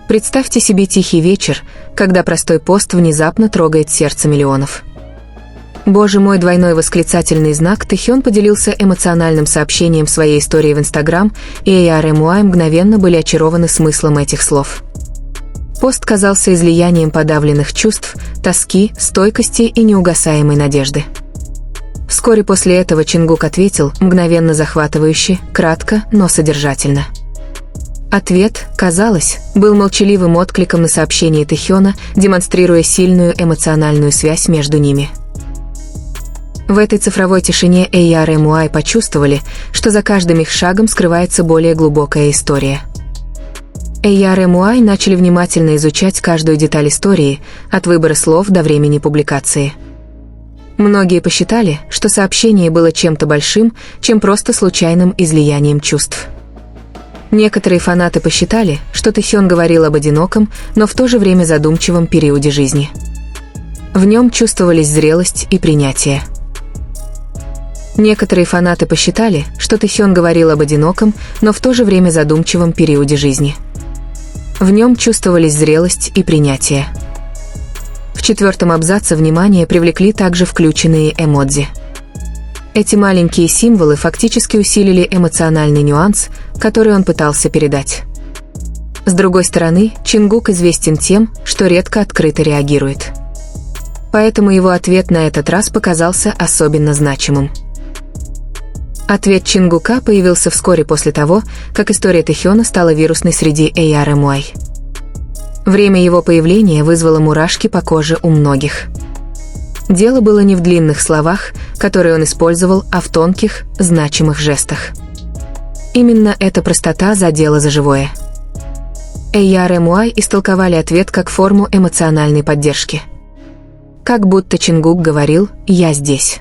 Представьте себе тихий вечер, когда простой пост внезапно трогает сердце миллионов. «Боже мой!» двойной восклицательный знак. Тэхён поделился эмоциональным сообщением своей истории в Инстаграм, и ARMY мгновенно были очарованы смыслом этих слов. Пост казался излиянием подавленных чувств, тоски, стойкости и неугасаемой надежды. Вскоре после этого Чингук ответил, мгновенно захватывающе, кратко, но содержательно. Ответ, казалось, был молчаливым откликом на сообщение Тэхёна, демонстрируя сильную эмоциональную связь между ними. В этой цифровой тишине ARMY почувствовали, что за каждым их шагом скрывается более глубокая история. ARMY начали внимательно изучать каждую деталь истории, от выбора слов до времени публикации. Многие посчитали, что сообщение было чем-то большим, чем просто случайным излиянием чувств. Некоторые фанаты посчитали, что Тэхён говорил об одиноком, но в то же время задумчивом периоде жизни. В нем чувствовались зрелость и принятие. Некоторые фанаты посчитали, что Тэхён говорил об одиноком, но в то же время задумчивом периоде жизни. В нем чувствовались зрелость и принятие. В 4-м абзаце внимание привлекли также включенные эмодзи. Эти маленькие символы фактически усилили эмоциональный нюанс, который он пытался передать. С другой стороны, Чингук известен тем, что редко открыто реагирует. Поэтому его ответ на этот раз показался особенно значимым. Ответ Чингука появился вскоре после того, как история Тэхёна стала вирусной среди ARMY. Время его появления вызвало мурашки по коже у многих. Дело было не в длинных словах, которые он использовал, а в тонких, значимых жестах. Именно эта простота задела за живое. ARMY истолковали ответ как форму эмоциональной поддержки. Как будто Чингук говорил «я здесь».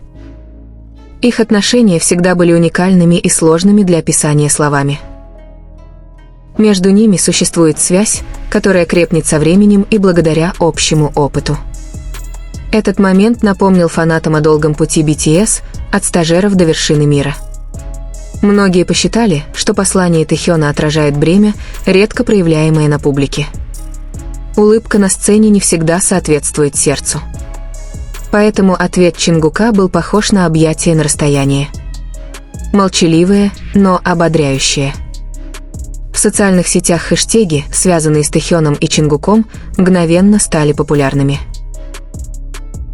Их отношения всегда были уникальными и сложными для описания словами. Между ними существует связь, которая крепнет со временем и благодаря общему опыту. Этот момент напомнил фанатам о долгом пути BTS от стажеров до вершины мира. Многие посчитали, что послание Тэхёна отражает бремя, редко проявляемое на публике. Улыбка на сцене не всегда соответствует сердцу. Поэтому ответ Чингука был похож на объятие на расстоянии. Молчаливое, но ободряющее. В социальных сетях хэштеги, связанные с Тэхёном и Чингуком, мгновенно стали популярными.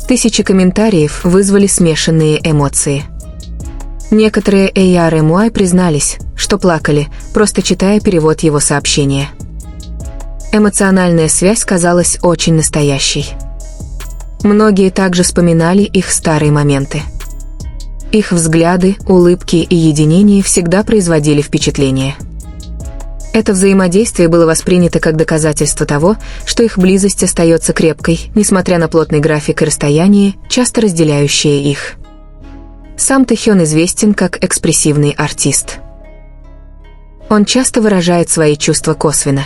Тысячи комментариев вызвали смешанные эмоции. Некоторые ARMY признались, что плакали, просто читая перевод его сообщения. Эмоциональная связь казалась очень настоящей. Многие также вспоминали их старые моменты. Их взгляды, улыбки и единение всегда производили впечатление. Это взаимодействие было воспринято как доказательство того, что их близость остается крепкой, несмотря на плотный график и расстояние, часто разделяющие их. Сам Тэхён известен как экспрессивный артист. Он часто выражает свои чувства косвенно.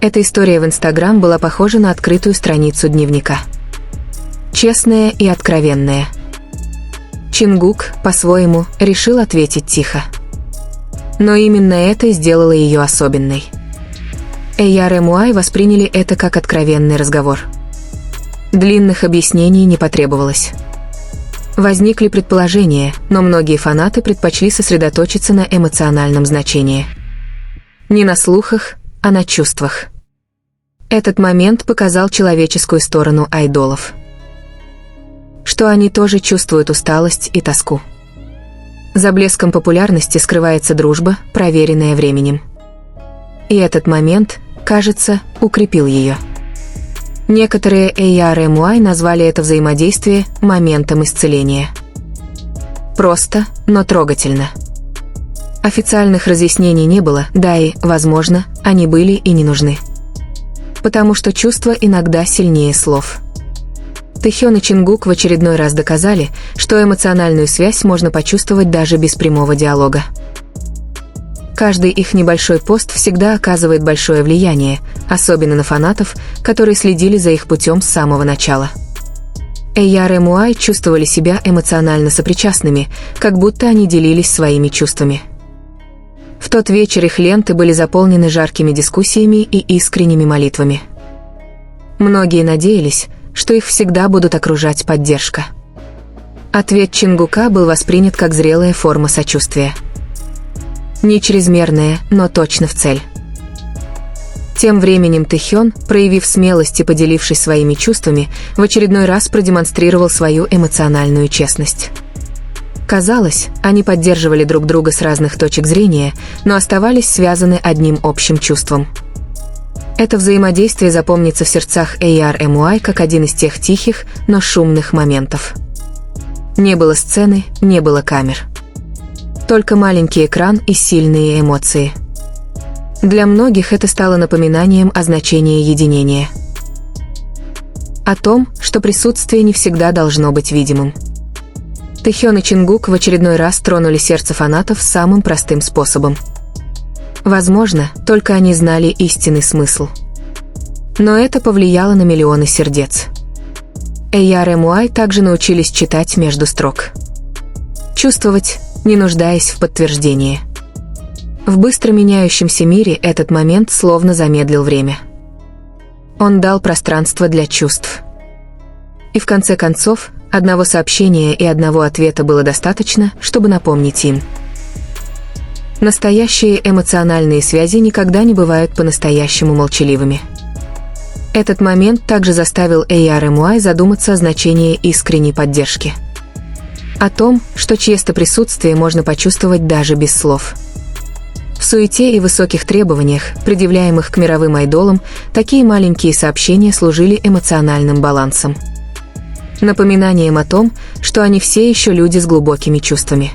Эта история в Инстаграм была похожа на открытую страницу дневника. Честная и откровенная. Чингук, по-своему, решил ответить тихо. Но именно это и сделало ее особенной. ARMY восприняли это как откровенный разговор. Длинных объяснений не потребовалось. Возникли предположения, но многие фанаты предпочли сосредоточиться на эмоциональном значении. Не на слухах, а на чувствах. Этот момент показал человеческую сторону айдолов. Что они тоже чувствуют усталость и тоску. За блеском популярности скрывается дружба, проверенная временем. И этот момент, кажется, укрепил ее. Некоторые ARMY назвали это взаимодействие моментом исцеления. Просто, но трогательно. Официальных разъяснений не было, да и, возможно, они были и не нужны. Потому что чувства иногда сильнее слов. Тэхён и Чингук в очередной раз доказали, что эмоциональную связь можно почувствовать даже без прямого диалога. Каждый их небольшой пост всегда оказывает большое влияние, особенно на фанатов, которые следили за их путем с самого начала. ARMY чувствовали себя эмоционально сопричастными, как будто они делились своими чувствами. В тот вечер их ленты были заполнены жаркими дискуссиями и искренними молитвами. Многие надеялись, что их всегда будут окружать поддержка. Ответ Чингука был воспринят как зрелая форма сочувствия. Не чрезмерная, но точно в цель. Тем временем Тэхён, проявив смелость и поделившись своими чувствами, в очередной раз продемонстрировал свою эмоциональную честность. Казалось, они поддерживали друг друга с разных точек зрения, но оставались связаны одним общим чувством. Это взаимодействие запомнится в сердцах ARMY как один из тех тихих, но шумных моментов. Не было сцены, не было камер. Только маленький экран и сильные эмоции. Для многих это стало напоминанием о значении единения. О том, что присутствие не всегда должно быть видимым. Тэхён и Чингук в очередной раз тронули сердце фанатов самым простым способом. Возможно, только они знали истинный смысл. Но это повлияло на миллионы сердец. ARMY также научились читать между строк. Чувствовать, не нуждаясь в подтверждении. В быстро меняющемся мире этот момент словно замедлил время. Он дал пространство для чувств. И в конце концов, одного сообщения и одного ответа было достаточно, чтобы напомнить им. Настоящие эмоциональные связи никогда не бывают по-настоящему молчаливыми. Этот момент также заставил ARMY задуматься о значении искренней поддержки. О том, что чье-то присутствие можно почувствовать даже без слов. В суете и высоких требованиях, предъявляемых к мировым айдолам, такие маленькие сообщения служили эмоциональным балансом. Напоминанием о том, что они все еще люди с глубокими чувствами.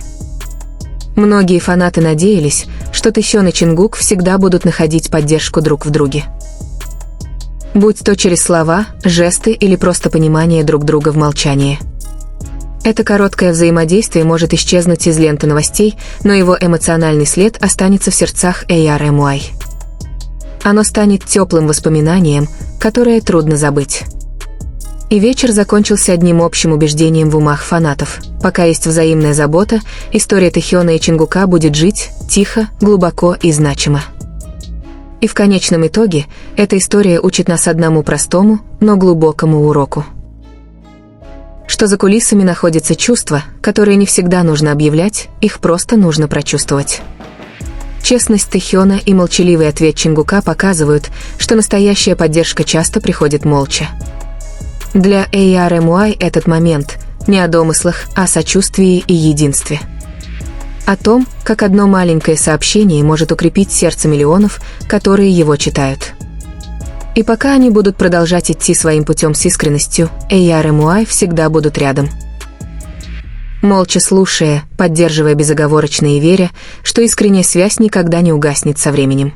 Многие фанаты надеялись, что Тэхён и Чингук всегда будут находить поддержку друг в друге. Будь то через слова, жесты или просто понимание друг друга в молчании. Это короткое взаимодействие может исчезнуть из ленты новостей, но его эмоциональный след останется в сердцах ARMY. Оно станет теплым воспоминанием, которое трудно забыть. И вечер закончился одним общим убеждением в умах фанатов. Пока есть взаимная забота, история Тэхёна и Чингука будет жить тихо, глубоко и значимо. И в конечном итоге, эта история учит нас одному простому, но глубокому уроку. Что за кулисами находятся чувства, которые не всегда нужно объявлять, их просто нужно прочувствовать. Честность Тэхёна и молчаливый ответ Чингука показывают, что настоящая поддержка часто приходит молча. Для ARMY этот момент не о домыслах, а о сочувствии и единстве. О том, как одно маленькое сообщение может укрепить сердце миллионов, которые его читают. И пока они будут продолжать идти своим путем с искренностью, ARMY всегда будут рядом. Молча слушая, поддерживая безоговорочно и веря, что искренняя связь никогда не угаснет со временем.